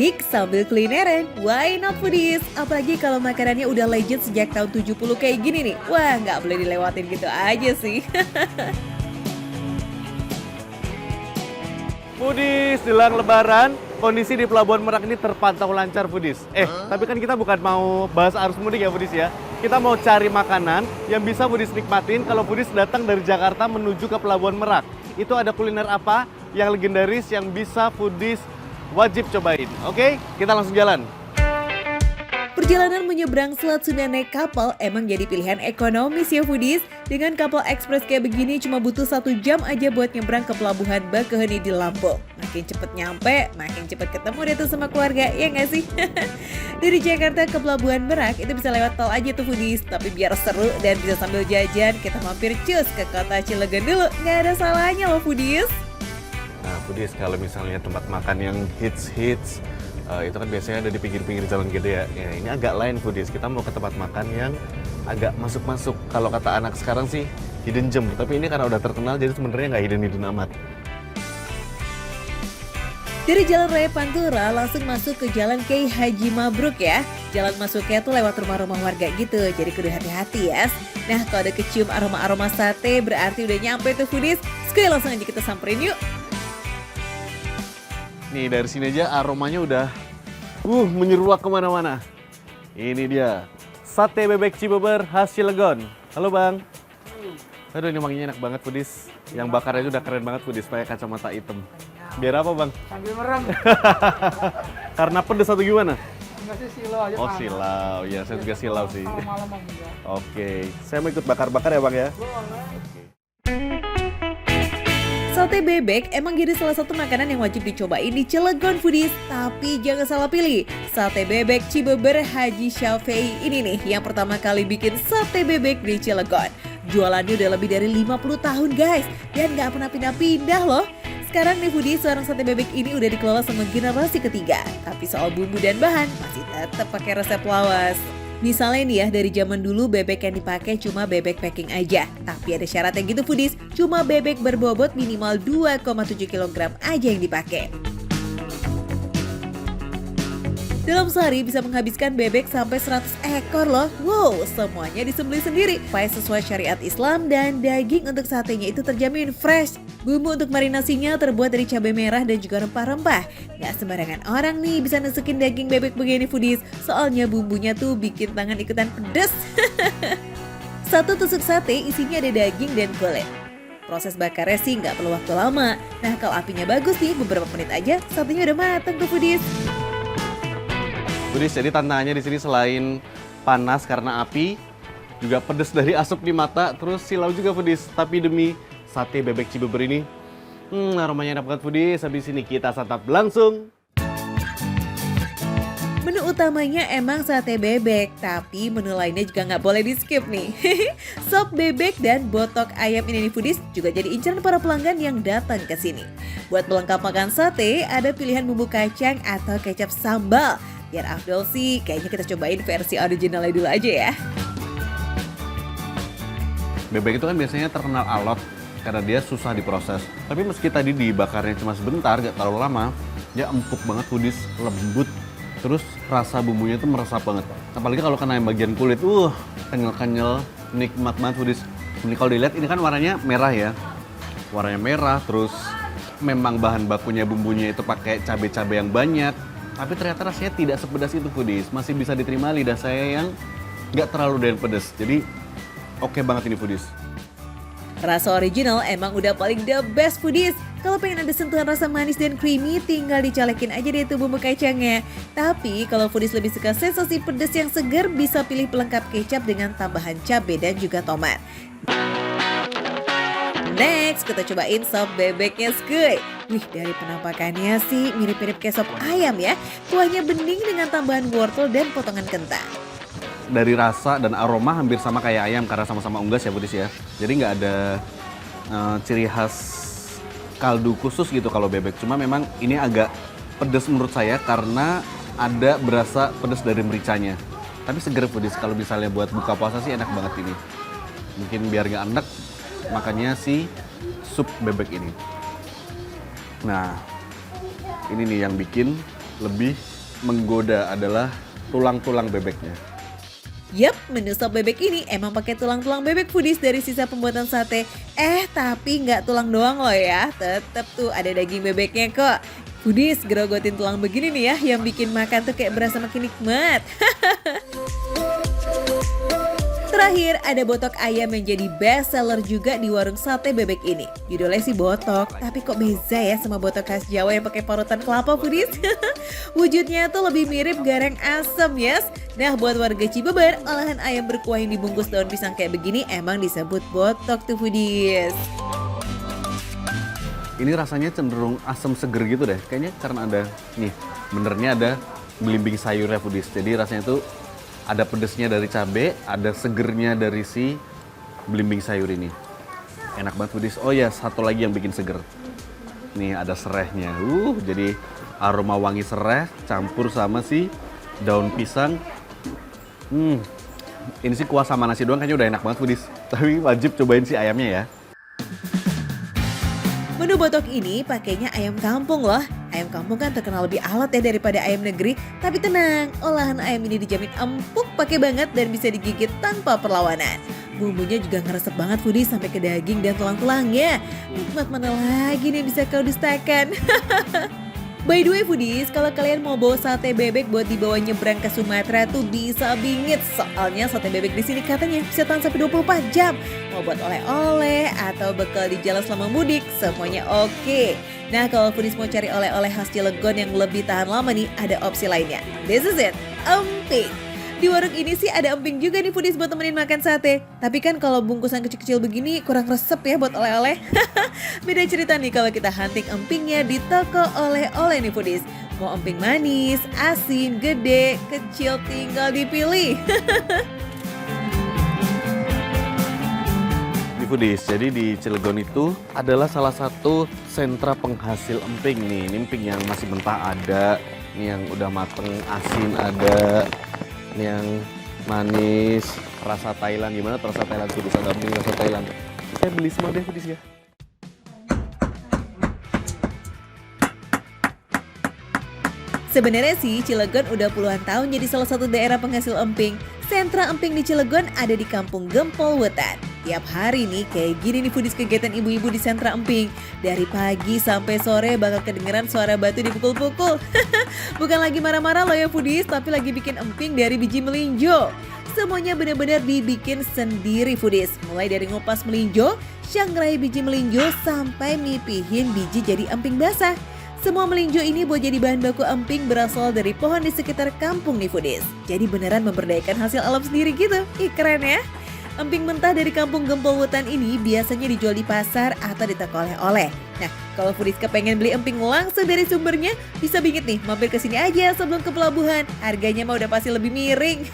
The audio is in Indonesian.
mudik sambil kulineran, why not foodies? Apalagi kalau makanannya udah legend sejak tahun 70 kayak gini nih. Wah, nggak boleh dilewatin gitu aja sih. Foodies, jelang lebaran, kondisi di Pelabuhan Merak ini terpantau lancar Foodies. Tapi kan kita bukan mau bahas arus mudik ya Foodies ya. Kita mau cari makanan yang bisa Foodies nikmatin kalau Foodies datang dari Jakarta menuju ke Pelabuhan Merak. Itu ada kuliner apa yang legendaris yang bisa Foodies wajib cobain. Oke, kita langsung jalan. Perjalanan menyeberang Selat Sunda naik kapal emang jadi pilihan ekonomis ya foodies. Dengan kapal ekspres kayak begini cuma butuh 1 jam aja buat nyebrang ke Pelabuhan Bakauheni di Lampung. Makin cepet nyampe, makin cepet ketemu deh tuh sama keluarga, ya nggak sih? Dari Jakarta ke Pelabuhan Merak itu bisa lewat tol aja tuh foodies. Tapi biar seru dan bisa sambil jajan, kita mampir cus ke kota Cilegon dulu. Nggak ada salahnya loh foodies. Nah Foodies, kalau misalnya tempat makan yang hits-hits, itu kan biasanya ada di pinggir-pinggir jalan gede ya. Ini agak lain Foodies, kita mau ke tempat makan yang agak masuk-masuk. Kalau kata anak sekarang sih hidden gem, tapi ini karena udah terkenal jadi sebenarnya nggak hidden-hidden amat. Dari Jalan Raya Pantura langsung masuk ke Jalan Kiai Haji Mabruk ya. Jalan masuknya tuh lewat rumah-rumah warga gitu, jadi kudu hati-hati ya. Nah kalau ada kecium aroma-aroma sate berarti udah nyampe tuh Foodies. Sekali langsung aja kita samperin yuk. Nih dari sini aja aromanya udah menyeruak kemana-mana. Ini dia, sate bebek Cibeber khas Cilegon. Halo Bang. Aduh ini wanginya enak banget Foodies. Yang bakarnya udah keren banget Foodies, pakai kacamata hitam. Biar apa Bang? Sambil merem. Karena pedes atau gimana? Enggak sih silau aja. Oh panas. silau, ya saya juga silau sih. Malam-malam enggak. Oke, saya mau ikut bakar-bakar ya Bang ya. Boleh. Sate bebek emang jadi salah satu makanan yang wajib dicobain di Cilegon foodies. Tapi jangan salah pilih, sate bebek Cibeber Haji Syafi'i ini nih yang pertama kali bikin sate bebek di Cilegon. Jualannya udah lebih dari 50 tahun guys, dan gak pernah pindah-pindah loh. Sekarang nih foodies, seorang sate bebek ini udah dikelola sama generasi ketiga. Tapi soal bumbu dan bahan masih tetap pakai resep lawas. Misalnya nih ya, dari zaman dulu bebek yang dipakai cuma bebek packing aja. Tapi ada syaratnya gitu foodies, cuma bebek berbobot minimal 2,7 kg aja yang dipakai. Dalam sehari bisa menghabiskan bebek sampai 100 ekor loh. Wow, semuanya disembelih sendiri. Supaya sesuai syariat Islam dan daging untuk satenya itu terjamin fresh. Bumbu untuk marinasinya terbuat dari cabai merah dan juga rempah-rempah. Gak sembarangan orang nih bisa nesukin daging bebek begini foodies. Soalnya bumbunya tuh bikin tangan ikutan pedes. Satu tusuk sate isinya ada daging dan kulit. Proses bakarnya sih nggak perlu waktu lama. Nah kalau apinya bagus nih, beberapa menit aja satenya udah matang tuh foodies. Foodies, jadi tantangannya di sini selain panas karena api, juga pedes dari asap di mata, terus silau juga Foodies. Tapi demi sate bebek Cibeber ini, aromanya enak banget Foodies. Habis ini kita santap langsung. Menu utamanya emang sate bebek, tapi menu lainnya juga nggak boleh di skip nih. Sop bebek dan botok ayam ini nih foodies juga jadi incaran para pelanggan yang datang ke sini. Buat pelengkap makan sate, ada pilihan bumbu kacang atau kecap sambal. Biar afdol sih, kayaknya kita cobain versi originalnya dulu aja ya. Bebek itu kan biasanya terkenal alot karena dia susah diproses. Tapi meski tadi dibakarnya cuma sebentar, gak terlalu lama, dia empuk banget Foodies, lembut. Terus rasa bumbunya itu meresap banget. Apalagi kalau kena yang bagian kulit, kenyal-kenyal, nikmat banget Foodies. Ini kalau dilihat ini kan warnanya merah ya. Warnanya merah, terus memang bahan bakunya bumbunya itu pakai cabai-cabai yang banyak. Tapi ternyata rasanya tidak sepedas itu Foodies. Masih bisa diterima lidah saya yang nggak terlalu doyan pedas. Jadi oke banget ini Foodies. Rasa original emang udah paling the best foodies. Kalau pengen ada sentuhan rasa manis dan creamy, tinggal dicolekin aja deh tuh bumbu kacangnya. Tapi kalau foodies lebih suka sensasi pedas yang segar, bisa pilih pelengkap kecap dengan tambahan cabai dan juga tomat. Next, kita cobain sop bebeknya skuy. Wih, dari penampakannya sih mirip-mirip kayak sop ayam ya. Kuahnya bening dengan tambahan wortel dan potongan kentang. Dari rasa dan aroma hampir sama kayak ayam karena sama-sama unggas ya Foodies ya. Jadi nggak ada ciri khas kaldu khusus gitu kalau bebek. Cuma memang ini agak pedas menurut saya karena ada berasa pedas dari mericanya. Tapi seger Foodies, kalau misalnya buat buka puasa sih enak banget ini. Mungkin biar nggak enak, makanya si sup bebek ini. Nah, ini nih yang bikin lebih menggoda adalah tulang-tulang bebeknya. Yap, menu sop bebek ini emang pakai tulang-tulang bebek foodies dari sisa pembuatan sate. Tapi nggak tulang doang loh ya, tetep tuh ada daging bebeknya kok. Foodies gerogotin tulang begini nih ya, yang bikin makan tuh kayak berasa makin nikmat. Terakhir, ada botok ayam yang jadi best seller juga di warung sate bebek ini. Judulnya sih botok, tapi kok beza ya sama botok khas Jawa yang pakai parutan kelapa foodies? Wujudnya tuh lebih mirip gareng asem, yes. Nah, buat warga Cibeber, olahan ayam berkuah yang dibungkus daun pisang kayak begini emang disebut botok tuh foodies. Ini rasanya cenderung asam seger gitu deh. Kayaknya karena ada, nih, benernya ada belimbing sayurnya foodies. Jadi rasanya tuh ada pedesnya dari cabai, ada segernya dari si belimbing sayur ini. Enak banget foodies. Oh ya, satu lagi yang bikin seger. Nih ada serehnya. Jadi aroma wangi sereh campur sama si daun pisang. Ini sih kuah sama nasi doang kayaknya udah enak banget foodies. Tapi wajib cobain si ayamnya ya. Menu botok ini pakainya ayam kampung loh. Ayam kampung kan terkenal lebih alot ya daripada ayam negeri. Tapi tenang, olahan ayam ini dijamin empuk, pakai banget dan bisa digigit tanpa perlawanan. Bumbunya juga ngeresep banget foodies sampai ke daging dan tulang-tulangnya. Nikmat mana lagi nih bisa kau dustakan? By the way foodies, kalau kalian mau bawa sate bebek buat dibawa nyebrang ke Sumatera tuh bisa bingit. Soalnya sate bebek di sini katanya bisa tahan sampai 24 jam. Mau buat oleh-oleh atau bekal di jalan selama mudik, semuanya oke. Nah, kalau foodies mau cari oleh-oleh khas Cilegon yang lebih tahan lama nih, ada opsi lainnya. This is it, emping. Di warung ini sih ada emping juga nih foodies buat temenin makan sate. Tapi kan kalau bungkusan kecil-kecil begini kurang resep ya buat oleh-oleh. Beda cerita nih kalau kita hunting empingnya di toko oleh-oleh nih foodies. Mau emping manis, asin, gede, kecil tinggal dipilih. Di foodies, jadi di Cilegon itu adalah salah satu sentra penghasil emping nih. Ini emping yang masih mentah ada, ini yang udah mateng asin ada. Ini yang manis, rasa Thailand. Gimana tuh rasa Thailand foodies? Ada emping rasa Thailand. Saya beli semua deh foodies ya. Sebenarnya sih Cilegon udah puluhan tahun jadi salah satu daerah penghasil emping. Sentra emping di Cilegon ada di Kampung Gempol Wetan. Tiap hari nih kayak gini nih foodies kegiatan ibu-ibu di sentra emping. Dari pagi sampai sore bakal kedengeran suara batu dipukul-pukul. Bukan lagi marah-marah loh ya foodies, tapi lagi bikin emping dari biji melinjo. Semuanya benar-benar dibikin sendiri foodies. Mulai dari ngupas melinjo, syangrai biji melinjo, sampai mipihin biji jadi emping basah. Semua melinjo ini buat jadi bahan baku emping berasal dari pohon di sekitar kampung nih foodies. Jadi beneran memberdayakan hasil alam sendiri gitu. Ih keren ya. Emping mentah dari Kampung Gempol Wetan ini biasanya dijual di pasar atau di toko oleh-oleh. Nah, kalau foodies kepengen beli emping langsung dari sumbernya, bisa bingit nih mampir ke sini aja sebelum ke pelabuhan. Harganya mah udah pasti lebih miring.